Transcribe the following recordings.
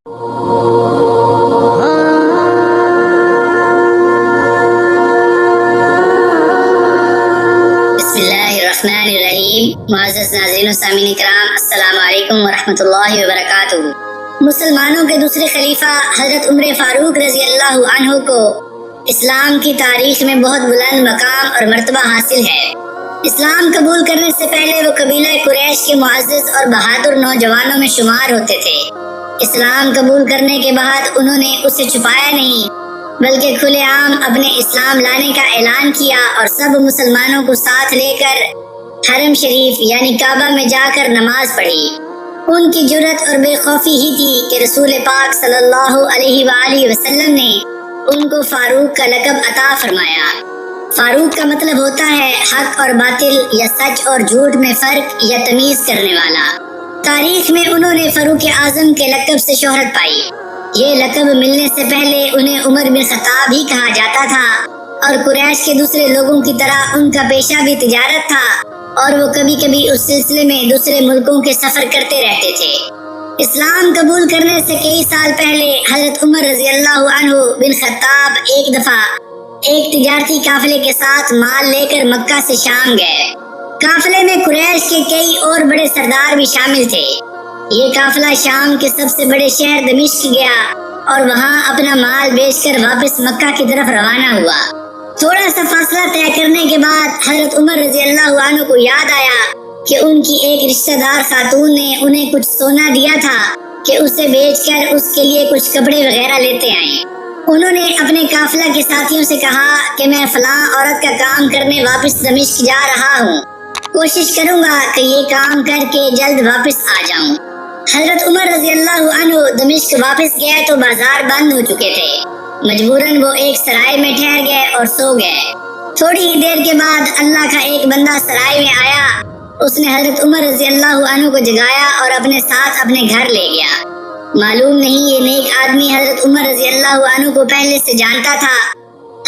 معزز ناظرین و سامعین کرام، السلام علیکم ورحمۃ اللہ وبرکاتہ۔ مسلمانوں کے دوسرے خلیفہ حضرت عمر فاروق رضی اللہ عنہ کو اسلام کی تاریخ میں بہت بلند مقام اور مرتبہ حاصل ہے۔ اسلام قبول کرنے سے پہلے وہ قبیلہ قریش کے معزز اور بہادر نوجوانوں میں شمار ہوتے تھے۔ اسلام قبول کرنے کے بعد انہوں نے اسے چھپایا نہیں، بلکہ کھلے عام اپنے اسلام لانے کا اعلان کیا اور سب مسلمانوں کو ساتھ لے کر حرم شریف یعنی کعبہ میں جا کر نماز پڑھی۔ ان کی جرأت اور بے خوفی ہی تھی کہ رسول پاک صلی اللہ علیہ وآلہ وسلم نے ان کو فاروق کا لقب عطا فرمایا۔ فاروق کا مطلب ہوتا ہے حق اور باطل یا سچ اور جھوٹ میں فرق یا تمیز کرنے والا۔ تاریخ میں انہوں نے فاروق اعظم کے لقب سے شہرت پائی۔ یہ لقب ملنے سے پہلے انہیں عمر بن خطاب ہی کہا جاتا تھا، اور قریش کے دوسرے لوگوں کی طرح ان کا پیشہ بھی تجارت تھا، اور وہ کبھی کبھی اس سلسلے میں دوسرے ملکوں کے سفر کرتے رہتے تھے۔ اسلام قبول کرنے سے کئی سال پہلے حضرت عمر رضی اللہ عنہ بن خطاب ایک دفعہ ایک تجارتی قافلے کے ساتھ مال لے کر مکہ سے شام گئے۔ قافلے میں قریش کے کئی اور بڑے سردار بھی شامل تھے۔ یہ قافلہ شام کے سب سے بڑے شہر دمشق گیا اور وہاں اپنا مال بیچ کر واپس مکہ کی طرف روانہ ہوا۔ تھوڑا سا فاصلہ طے کرنے کے بعد حضرت عمر رضی اللہ عنہ کو یاد آیا کہ ان کی ایک رشتہ دار خاتون نے انہیں کچھ سونا دیا تھا کہ اسے بیچ کر اس کے لیے کچھ کپڑے وغیرہ لیتے آئیں۔ انہوں نے اپنے قافلہ کے ساتھیوں سے کہا کہ میں فلاں عورت کا کام کرنے واپس دمشق جا رہا ہوں، کوشش کروں گا کہ یہ کام کر کے جلد واپس آ جاؤں۔ حضرت عمر رضی اللہ عنہ دمشق واپس گئے تو بازار بند ہو چکے تھے۔ مجبوراً وہ ایک سرائے میں ٹھہر گئے اور سو گئے۔ تھوڑی ہی دیر کے بعد اللہ کا ایک بندہ سرائے میں آیا۔ اس نے حضرت عمر رضی اللہ عنہ کو جگایا اور اپنے ساتھ اپنے گھر لے گیا۔ معلوم نہیں یہ نیک آدمی حضرت عمر رضی اللہ عنہ کو پہلے سے جانتا تھا۔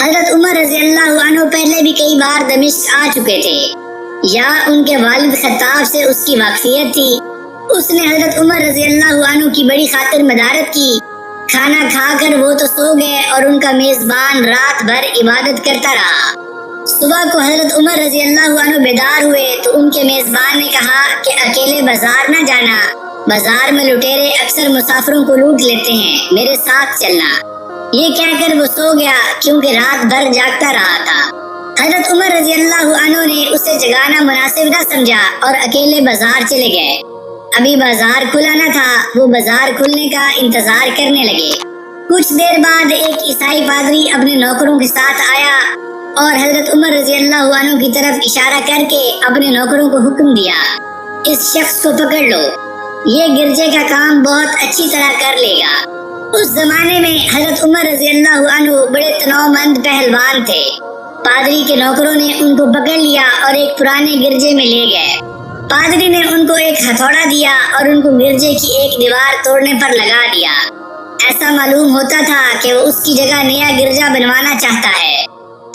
حضرت عمر رضی اللہ عنہ پہلے بھی کئی بار دمشق آ چکے تھے، یا ان کے والد خطاب سے اس کی واقفیت تھی۔ اس نے حضرت عمر رضی اللہ عنہ کی بڑی خاطر مدارت کی۔ کھانا کھا کر وہ تو سو گئے اور ان کا میزبان رات بھر عبادت کرتا رہا۔ صبح کو حضرت عمر رضی اللہ عنہ بیدار ہوئے تو ان کے میزبان نے کہا کہ اکیلے بازار نہ جانا، بازار میں لٹیرے اکثر مسافروں کو لوٹ لیتے ہیں، میرے ساتھ چلنا۔ یہ کہہ کر وہ سو گیا کیونکہ رات بھر جاگتا رہا تھا۔ حضرت عمر رضی اللہ عنہ نے اسے جگانا مناسب نہ سمجھا اور اکیلے بازار چلے گئے۔ ابھی بازار کھلا نہ تھا، وہ بازار کھلنے کا انتظار کرنے لگے۔ کچھ دیر بعد ایک عیسائی پادری اپنے نوکروں کے ساتھ آیا اور حضرت عمر رضی اللہ عنہ کی طرف اشارہ کر کے اپنے نوکروں کو حکم دیا، اس شخص کو پکڑ لو، یہ گرجے کا کام بہت اچھی طرح کر لے گا۔ اس زمانے میں حضرت عمر رضی اللہ عنہ بڑے تنوع مند پہلوان تھے۔ پادری کے نوکروں نے ان کو پکڑ لیا اور ایک پرانے گرجے میں لے گئے۔ پادری نے ان کو ایک ہتھوڑا دیا اور ان کو گرجے کی ایک دیوار توڑنے پر لگا دیا۔ ایسا معلوم ہوتا تھا کہ وہ اس کی جگہ نیا گرجا بنوانا چاہتا ہے۔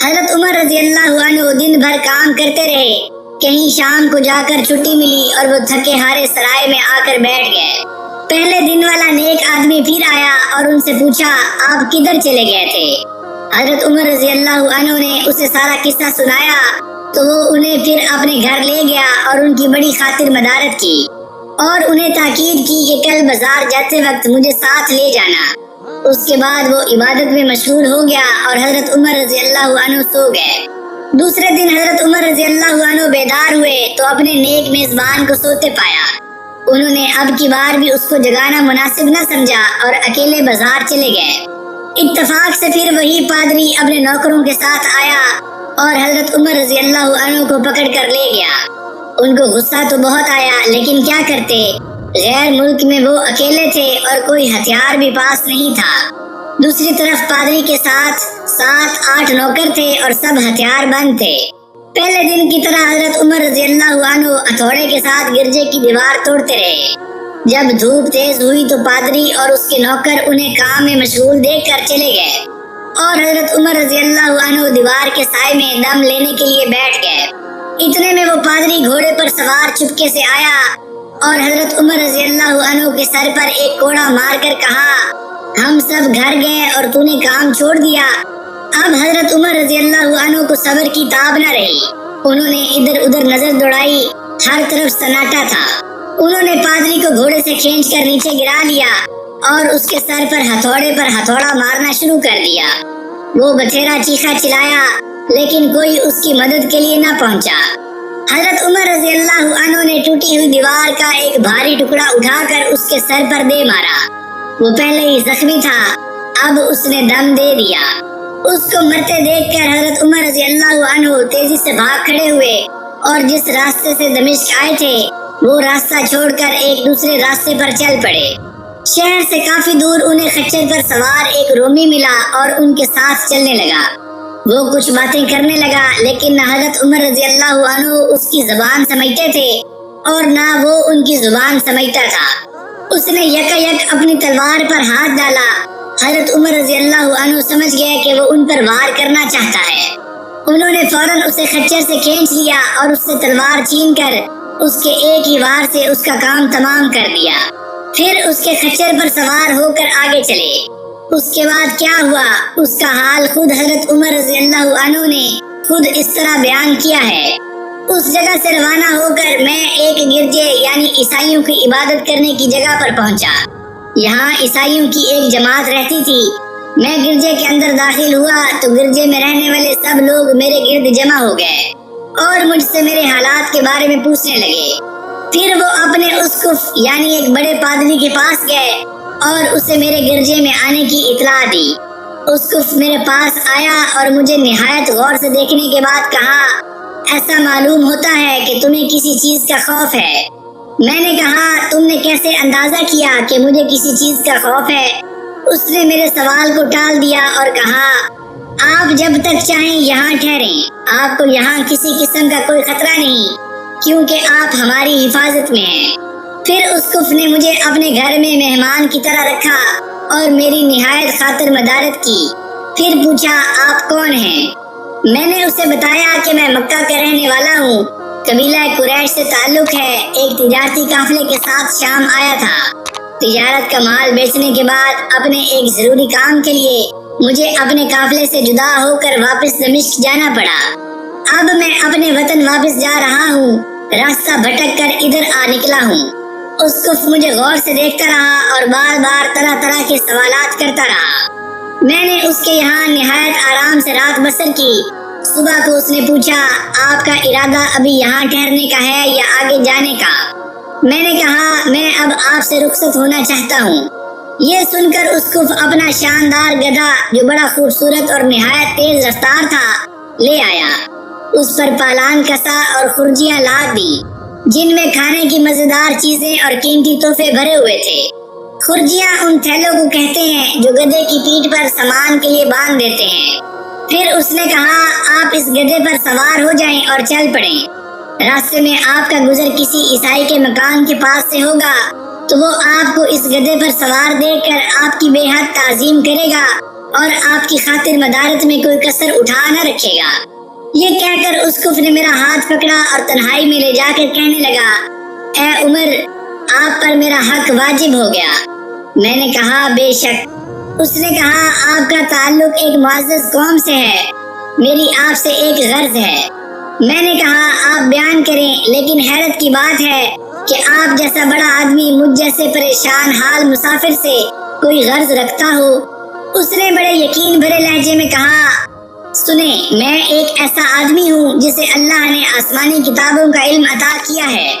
حضرت عمر رضی اللہ عنہ دن بھر کام کرتے رہے۔ کہیں شام کو جا کر چھٹی ملی اور وہ تھکے ہارے سرائے میں آ کر بیٹھ گئے۔ پہلے دن والا نیک آدمی پھر آیا اور ان سے پوچھا، آپ کدھر چلے گئے تھے؟ حضرت عمر رضی اللہ عنہ نے اسے سارا قصہ سنایا تو وہ انہیں پھر اپنے گھر لے گیا اور ان کی بڑی خاطر مدارت کی اور انہیں تاکید کی کہ کل بازار جاتے وقت مجھے ساتھ لے جانا۔ اس کے بعد وہ عبادت میں مشغول ہو گیا اور حضرت عمر رضی اللہ عنہ سو گئے۔ دوسرے دن حضرت عمر رضی اللہ عنہ بیدار ہوئے تو اپنے نیک میزبان کو سوتے پایا۔ انہوں نے اب کی بار بھی اس کو جگانا مناسب نہ سمجھا اور اکیلے بازار چلے گئے۔ اتفاق سے پھر وہی پادری اپنے نوکروں کے ساتھ آیا اور حضرت عمر رضی اللہ عنہ کو پکڑ کر لے گیا۔ ان کو غصہ تو بہت آیا، لیکن کیا کرتے، غیر ملک میں وہ اکیلے تھے اور کوئی ہتھیار بھی پاس نہیں تھا۔ دوسری طرف پادری کے ساتھ 7-8 نوکر تھے اور سب ہتھیار بند تھے۔ پہلے دن کی طرح حضرت عمر رضی اللہ عنہ ہتھوڑے کے ساتھ گرجے کی دیوار توڑتے رہے۔ جب دھوپ تیز ہوئی تو پادری اور اس کے نوکر انہیں کام میں مشغول دیکھ کر چلے گئے اور حضرت عمر رضی اللہ عنہ دیوار کے سائے میں دم لینے کے لیے بیٹھ گئے۔ اتنے میں وہ پادری گھوڑے پر سوار چپکے سے آیا اور حضرت عمر رضی اللہ عنہ کے سر پر ایک کوڑا مار کر کہا، ہم سب گھر گئے اور تو نے کام چھوڑ دیا۔ اب حضرت عمر رضی اللہ عنہ کو صبر کی تاب نہ رہی۔ انہوں نے ادھر ادھر نظر دوڑائی، ہر طرف سناٹا تھا۔ انہوں نے پادری کو گھوڑے سے کھینچ کر نیچے گرا لیا اور اس کے سر پر ہتھوڑا مارنا شروع کر دیا۔ وہ بتھیرا چیخا چلایا لیکن کوئی اس کی مدد کے لیے نہ پہنچا۔ حضرت عمر رضی اللہ عنہ نے ٹوٹی ہوئی دیوار کا ایک بھاری ٹکڑا اٹھا کر اس کے سر پر دے مارا۔ وہ پہلے ہی زخمی تھا، اب اس نے دم دے دیا۔ اس کو مرتے دیکھ کر حضرت عمر رضی اللہ عنہ تیزی سے بھاگ کھڑے ہوئے اور جس راستے سے دمشق آئے تھے وہ راستہ چھوڑ کر ایک دوسرے راستے پر چل پڑے۔ شہر سے کافی دور انہیں خچر پر سوار ایک رومی ملا اور ان کے ساتھ چلنے لگا۔ وہ کچھ باتیں کرنے لگا لیکن نہ حضرت عمر رضی اللہ عنہ اس کی زبان سمجھتے تھے اور نہ وہ ان کی زبان سمجھتا تھا۔ اس نے یک اپنی تلوار پر ہاتھ ڈالا۔ حضرت عمر رضی اللہ عنہ سمجھ گئے کہ وہ ان پر وار کرنا چاہتا ہے۔ انہوں نے فوراً اسے خچر سے کھینچ لیا اور اس سے تلوار چھین کر اس کے ایک ہی وار سے اس کا کام تمام کر دیا۔ پھر اس کے خچر پر سوار ہو کر آگے چلے۔ اس کے بعد کیا ہوا اس کا حال خود حضرت عمر رضی اللہ عنہ نے خود اس طرح بیان کیا ہے۔ اس جگہ سے روانہ ہو کر میں ایک گرجے یعنی عیسائیوں کی عبادت کرنے کی جگہ پر پہنچا۔ یہاں عیسائیوں کی ایک جماعت رہتی تھی۔ میں گرجے کے اندر داخل ہوا تو گرجے میں رہنے والے سب لوگ میرے گرد جمع ہو گئے اور مجھ سے میرے حالات کے بارے میں پوچھنے لگے۔ پھر وہ اپنے اسقف یعنی ایک بڑے پادری کے پاس گئے اور اسے میرے گرجے میں آنے کی اطلاع دی۔ اسقف میرے پاس آیا اور مجھے نہایت غور سے دیکھنے کے بعد کہا، ایسا معلوم ہوتا ہے کہ تمہیں کسی چیز کا خوف ہے۔ میں نے کہا، تم نے کیسے اندازہ کیا کہ مجھے کسی چیز کا خوف ہے؟ اس نے میرے سوال کو ٹال دیا اور کہا، آپ جب تک چاہیں یہاں ٹھہریں، آپ کو یہاں کسی قسم کا کوئی خطرہ نہیں کیونکہ آپ ہماری حفاظت میں ہیں۔ پھر اسقف نے مجھے اپنے گھر میں مہمان کی طرح رکھا اور میری نہایت خاطر مدارت کی۔ پھر پوچھا، آپ کون ہیں؟ میں نے اسے بتایا کہ میں مکہ کا رہنے والا ہوں، قبیلہ قریش سے تعلق ہے، ایک تجارتی قافلے کے ساتھ شام آیا تھا۔ تجارت کا مال بیچنے کے بعد اپنے ایک ضروری کام کے لیے مجھے اپنے قافلے سے جدا ہو کر واپس دمشق جانا پڑا۔ اب میں اپنے وطن واپس جا رہا ہوں، راستہ بھٹک کر ادھر آ نکلا ہوں۔ اسقف مجھے غور سے دیکھتا رہا اور بار بار طرح طرح کے سوالات کرتا رہا۔ میں نے اس کے یہاں نہایت آرام سے رات بسر کی۔ صبح کو اس نے پوچھا، آپ کا ارادہ ابھی یہاں ٹھہرنے کا ہے یا آگے جانے کا؟ میں نے کہا، میں اب آپ سے رخصت ہونا چاہتا ہوں۔ یہ سن کر اسقف اپنا شاندار گدھا جو بڑا خوبصورت اور نہایت تیز رفتار تھا لے آیا۔ اس پر پالان کسا اور خرجیاں لاد دی جن میں کھانے کی مزیدار چیزیں اور قیمتی تحفے بھرے ہوئے تھے۔ خرجیاں ان تھیلوں کو کہتے ہیں جو گدھے کی پیٹھ پر سامان کے لیے باندھ دیتے ہیں۔ پھر اس نے کہا، آپ اس گدھے پر سوار ہو جائیں اور چل پڑیں۔ راستے میں آپ کا گزر کسی عیسائی کے مکان کے پاس سے ہوگا تو وہ آپ کو اس گدھے پر سوار دیکھ کر آپ کی بے حد تعظیم کرے گا اور آپ کی خاطر مدارت میں کوئی کسر اٹھا نہ رکھے گا۔ یہ کہہ کر اسقف نے میرا ہاتھ پکڑا اور تنہائی میں لے جا کر کہنے لگا، اے عمر، آپ پر میرا حق واجب ہو گیا۔ میں نے کہا، بے شک۔ اس نے کہا، آپ کا تعلق ایک معزز قوم سے ہے، میری آپ سے ایک غرض ہے۔ میں نے کہا، آپ بیان کریں، لیکن حیرت کی بات ہے کہ آپ جیسا بڑا آدمی مجھ جیسے پریشان حال مسافر سے کوئی غرض رکھتا ہو۔ اس نے بڑے یقین بھرے لہجے میں کہا، سنیں، میں ایک ایسا آدمی ہوں جسے اللہ نے آسمانی کتابوں کا علم عطا کیا ہے۔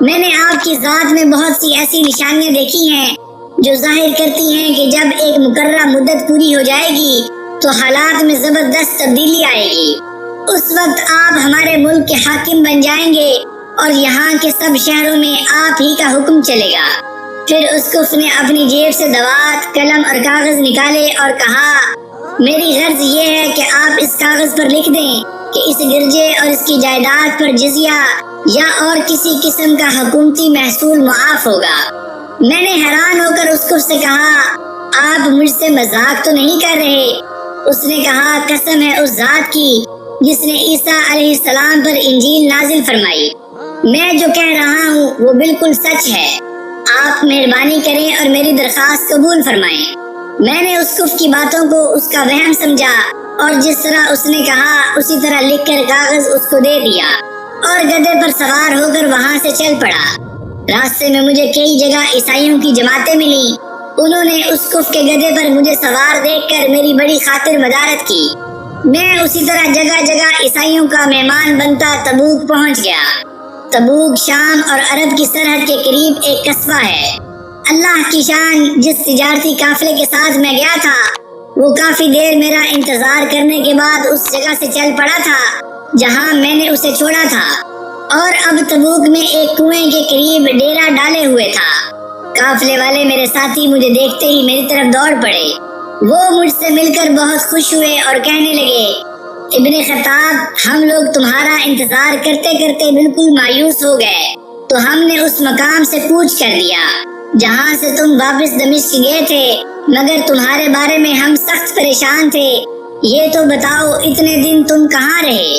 میں نے آپ کی ذات میں بہت سی ایسی نشانیاں دیکھی ہیں جو ظاہر کرتی ہیں کہ جب ایک مقررہ مدت پوری ہو جائے گی تو حالات میں زبردست تبدیلی آئے گی۔ اس وقت آپ ہمارے ملک کے حاکم بن جائیں گے اور یہاں کے سب شہروں میں آپ ہی کا حکم چلے گا۔ پھر اسقف نے اپنی جیب سے دوات، قلم اور کاغذ نکالے اور کہا، میری غرض یہ ہے کہ آپ اس کاغذ پر لکھ دیں کہ اس گرجے اور اس کی جائیداد پر جزیہ یا اور کسی قسم کا حکومتی محصول معاف ہوگا۔ میں نے حیران ہو کر اسقف سے کہا، آپ مجھ سے مذاق تو نہیں کر رہے؟ اس نے کہا، قسم ہے اس ذات کی جس نے عیسیٰ علیہ السلام پر انجیل نازل فرمائی۔ میں جو کہہ رہا ہوں وہ بالکل سچ ہے، آپ مہربانی کریں اور میری درخواست قبول فرمائیں۔ میں نے اسقف کی باتوں کو اس کا وہم سمجھا اور جس طرح اس نے کہا اسی طرح لکھ کر کاغذ اس کو دے دیا اور گدھے پر سوار ہو کر وہاں سے چل پڑا۔ راستے میں مجھے کئی جگہ عیسائیوں کی جماعتیں ملی، انہوں نے اسقف کے گدھے پر مجھے سوار دیکھ کر میری بڑی خاطر مدارت کی۔ میں اسی طرح جگہ جگہ عیسائیوں کا مہمان بنتا تبوک پہنچ گیا۔ تبوک شام اور عرب کی سرحد کے قریب ایک قصبہ ہے۔ اللہ کی شان، جس تجارتی قافلے کے ساتھ میں گیا تھا وہ کافی دیر میرا انتظار کرنے کے بعد اس جگہ سے چل پڑا تھا جہاں میں نے اسے چھوڑا تھا، اور اب تبوک میں ایک کنویں کے قریب ڈیرا ڈالے ہوئے تھا۔ قافلے والے میرے ساتھی مجھے دیکھتے ہی میری طرف دوڑ پڑے۔ وہ مجھ سے مل کر بہت خوش ہوئے اور کہنے لگے، ابن خطاب، ہم لوگ تمہارا انتظار کرتے کرتے بالکل مایوس ہو گئے، تو ہم نے اس مقام سے کوچ کر دیا جہاں سے تم واپس دمشق گئے تھے، مگر تمہارے بارے میں ہم سخت پریشان تھے۔ یہ تو بتاؤ اتنے دن تم کہاں رہے؟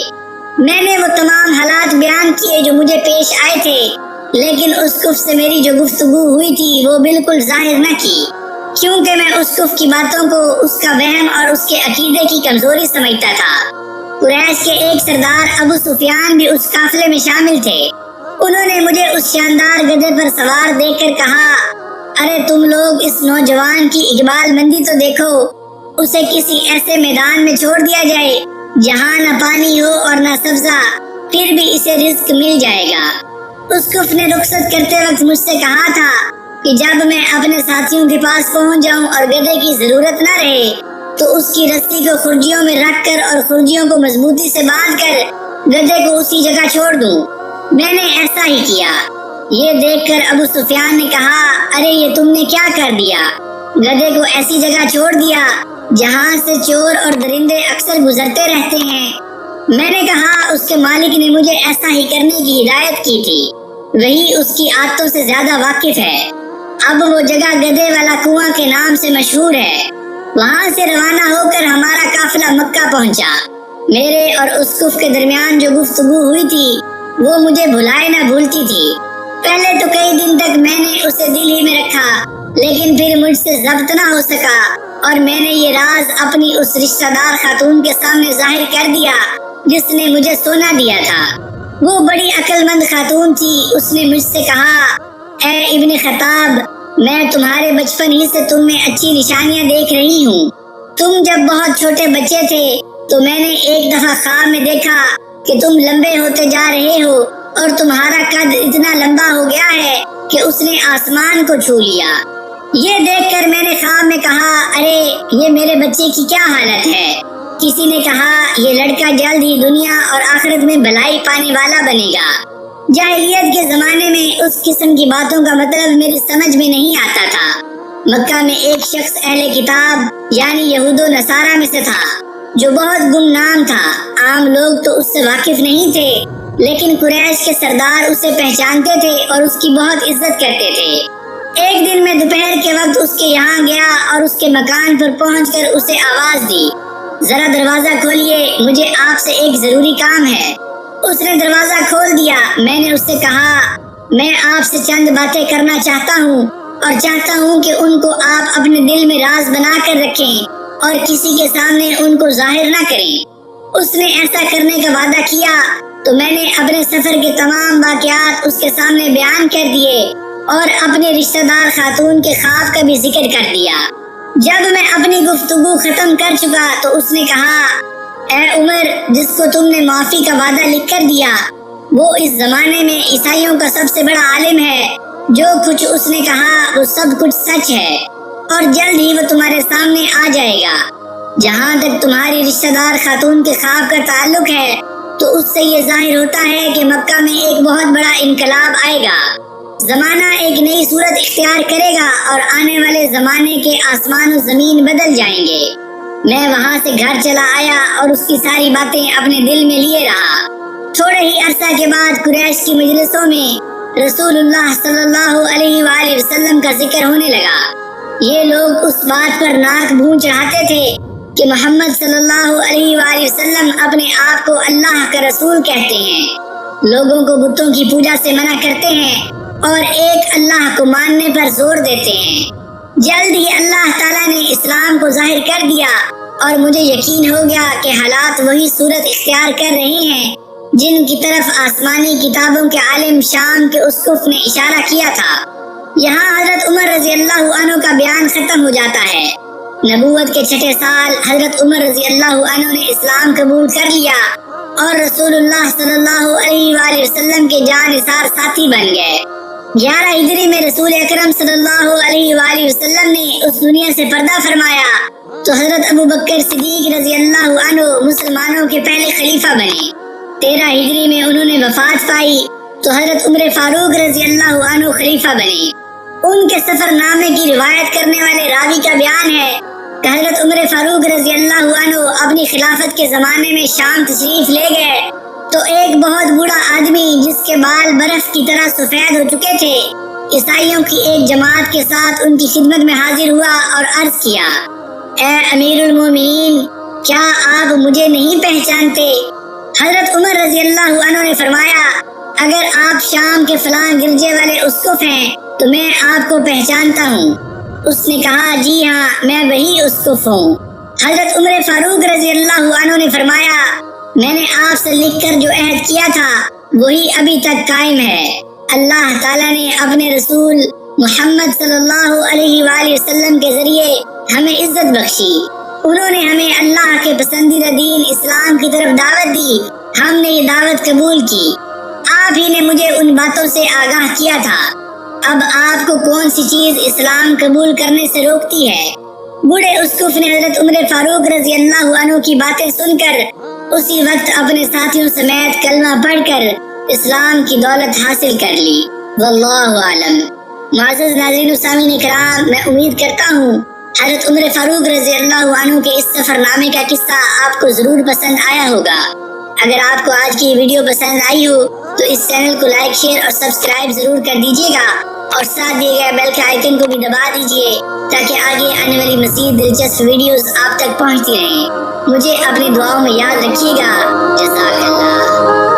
میں نے وہ تمام حالات بیان کیے جو مجھے پیش آئے تھے، لیکن اسقف سے میری جو گفتگو ہوئی تھی وہ بالکل ظاہر نہ کی، کیونکہ میں اسقف کی باتوں کو اس کا وہم اور اس کے عقیدے کی کمزوری سمجھتا تھا۔ قریش کے ایک سردار ابو سفیان بھی اس قافلے میں شامل تھے۔ انہوں نے مجھے اس شاندار گدھے پر سوار دیکھ کر کہا، ارے تم لوگ اس نوجوان کی اقبال مندی تو دیکھو، اسے کسی ایسے میدان میں چھوڑ دیا جائے جہاں نہ پانی ہو اور نہ سبزہ، پھر بھی اسے رزق مل جائے گا۔ اسقف نے رخصت کرتے وقت مجھ سے کہا تھا کہ جب میں اپنے ساتھیوں کے پاس پہنچ جاؤں اور گدھے کی ضرورت نہ رہے تو اس کی رسی کو خرجیوں میں رکھ کر اور خرجیوں کو مضبوطی سے باندھ کر گدھے کو اسی جگہ چھوڑ دوں۔ میں نے ایسا ہی کیا۔ یہ دیکھ کر ابو سفیان نے کہا، ارے یہ تم نے کیا کر دیا؟ گدھے کو ایسی جگہ چھوڑ دیا جہاں سے چور اور درندے اکثر گزرتے رہتے ہیں۔ میں نے کہا، اس کے مالک نے مجھے ایسا ہی کرنے کی ہدایت کی تھی، وہی اس کی عادتوں سے زیادہ واقف ہے۔ اب وہ جگہ گدھے والا کنواں کے نام سے مشہور ہے۔ وہاں سے روانہ ہو کر ہمارا قافلہ مکہ پہنچا۔ میرے اور اسقف کے درمیان جو گفتگو ہوئی تھی وہ مجھے بھلائے نہ بھولتی تھی۔ پہلے تو کئی دن تک میں نے اسے دل ہی میں رکھا، لیکن پھر مجھ سے ضبط نہ ہو سکا اور میں نے یہ راز اپنی اس رشتہ دار خاتون کے سامنے ظاہر کر دیا جس نے مجھے سونا دیا تھا۔ وہ بڑی عقل مند خاتون تھی۔ اس نے مجھ سے کہا، اے ابن خطاب، میں تمہارے بچپن ہی سے تم میں اچھی نشانیاں دیکھ رہی ہوں۔ تم جب بہت چھوٹے بچے تھے تو میں نے ایک دفعہ خواب میں دیکھا کہ تم لمبے ہوتے جا رہے ہو اور تمہارا قد اتنا لمبا ہو گیا ہے کہ اس نے آسمان کو چھو لیا۔ یہ دیکھ کر میں نے خواب میں کہا، ارے یہ میرے بچے کی کیا حالت ہے؟ کسی نے کہا، یہ لڑکا جلد ہی دنیا اور آخرت میں بھلائی پانے والا بنے گا۔ جاہلیت کے زمانے میں اس قسم کی باتوں کا مطلب میری سمجھ میں نہیں آتا تھا۔ مکہ میں ایک شخص اہل کتاب یعنی یہود و نصارہ میں سے تھا جو بہت گمنام تھا۔ عام لوگ تو اس سے واقف نہیں تھے، لیکن قریش کے سردار اسے پہچانتے تھے اور اس کی بہت عزت کرتے تھے۔ ایک دن میں دوپہر کے وقت اس کے یہاں گیا اور اس کے مکان پر پہنچ کر اسے آواز دی، ذرا دروازہ کھولیے، مجھے آپ سے ایک ضروری کام ہے۔ اس نے دروازہ کھول دیا۔ میں نے اس سے کہا، میں آپ سے چند باتیں کرنا چاہتا ہوں اور چاہتا ہوں کہ ان کو آپ اپنے دل میں راز بنا کر رکھیں اور کسی کے سامنے ان کو ظاہر نہ کریں۔ اس نے ایسا کرنے کا وعدہ کیا تو میں نے اپنے سفر کے تمام واقعات اس کے سامنے بیان کر دیے اور اپنے رشتہ دار خاتون کے خواب کا بھی ذکر کر دیا۔ جب میں اپنی گفتگو ختم کر چکا تو اس نے کہا، اے عمر، جس کو تم نے معافی کا وعدہ لکھ کر دیا وہ اس زمانے میں عیسائیوں کا سب سے بڑا عالم ہے۔ جو کچھ اس نے کہا وہ سب کچھ سچ ہے اور جلد ہی وہ تمہارے سامنے آ جائے گا۔ جہاں تک تمہاری رشتہ دار خاتون کے خواب کا تعلق ہے تو اس سے یہ ظاہر ہوتا ہے کہ مکہ میں ایک بہت بڑا انقلاب آئے گا، زمانہ ایک نئی صورت اختیار کرے گا اور آنے والے زمانے کے آسمان و زمین بدل جائیں گے۔ میں وہاں سے گھر چلا آیا اور اس کی ساری باتیں اپنے دل میں لیے رہا۔ تھوڑے ہی عرصہ کے بعد قریش کی مجلسوں میں رسول اللہ صلی اللہ علیہ وآلہ وسلم کا ذکر ہونے لگا۔ یہ لوگ اس بات پر ناک بھون چڑھاتے تھے کہ محمد صلی اللہ علیہ وآلہ وسلم اپنے آپ کو اللہ کا رسول کہتے ہیں۔ لوگوں کو بتوں کی پوجا سے منع کرتے ہیں اور ایک اللہ کو ماننے پر زور دیتے ہیں۔ جلد ہی اللہ تعالیٰ نے اسلام کو ظاہر کر دیا اور مجھے یقین ہو گیا کہ حالات وہی صورت اختیار کر رہے ہیں جن کی طرف آسمانی کتابوں کے عالم شام کے اسقف نے اشارہ کیا تھا۔ یہاں حضرت عمر رضی اللہ عنہ کا بیان ختم ہو جاتا ہے۔ نبوت کے 6 سال حضرت عمر رضی اللہ عنہ نے اسلام قبول کر لیا اور رسول اللہ صلی اللہ علیہ وآلہ وسلم کے جانثار ساتھی بن گئے۔ 11 ہجری میں رسول اکرم صلی اللہ علیہ وآلہ وسلم نے اس دنیا سے پردہ فرمایا تو حضرت ابو بکر صدیق رضی اللہ عنہ مسلمانوں کے پہلے خلیفہ بنے۔ 13 ہجری میں انہوں نے وفات پائی تو حضرت عمر فاروق رضی اللہ عنہ خلیفہ بنے۔ ان کے سفر نامے کی روایت کرنے والے راوی کا بیان ہے کہ حضرت عمر فاروق رضی اللہ عنہ اپنی خلافت کے زمانے میں شام تشریف لے گئے تو ایک بہت بوڑھا آدمی جس کے بال برف کی طرح سفید ہو چکے تھے عیسائیوں کی ایک جماعت کے ساتھ ان کی خدمت میں حاضر ہوا اور عرض کیا، اے امیر المومنین، کیا آپ مجھے نہیں پہچانتے؟ حضرت عمر رضی اللہ عنہ نے فرمایا، اگر آپ شام کے فلاں گرجے والے اسقف ہیں تو میں آپ کو پہچانتا ہوں۔ اس نے کہا، جی ہاں، میں وہی اسقف ہوں۔ حضرت عمر فاروق رضی اللہ عنہ نے فرمایا، میں نے آپ سے لکھ کر جو عہد کیا تھا وہی ابھی تک قائم ہے۔ اللہ تعالیٰ نے اپنے رسول محمد صلی اللہ علیہ وآلہ وسلم کے ذریعے ہمیں عزت بخشی۔ انہوں نے ہمیں اللہ کے پسندیدہ دین اسلام کی طرف دعوت دی، ہم نے یہ دعوت قبول کی۔ آپ ہی نے مجھے ان باتوں سے آگاہ کیا تھا۔ اب آپ کو کون سی چیز اسلام قبول کرنے سے روکتی ہے؟ بوڑھے اسقف نے حضرت عمر فاروق رضی اللہ عنہ کی باتیں سن کر اسی وقت اپنے ساتھیوں سمیت کلمہ پڑھ کر اسلام کی دولت حاصل کر لی۔ واللہ عالم۔ معزز ناظرین و سامعین کرام، میں امید کرتا ہوں حضرت عمر فاروق رضی اللہ عنہ کے اس سفر نامے کا قصہ آپ کو ضرور پسند آیا ہوگا۔ اگر آپ کو آج کی ویڈیو پسند آئی ہو تو اس چینل کو لائک، شیئر اور سبسکرائب ضرور کر دیجیے گا اور ساتھ دیے گئے بیل کے آئیکن کو بھی دبا دیجیے تاکہ آگے آنے والی مزید دلچسپ ویڈیوز آپ تک پہنچتی رہیں۔ مجھے اپنی دعاؤں میں یاد رکھیے گا۔ جزاک اللہ۔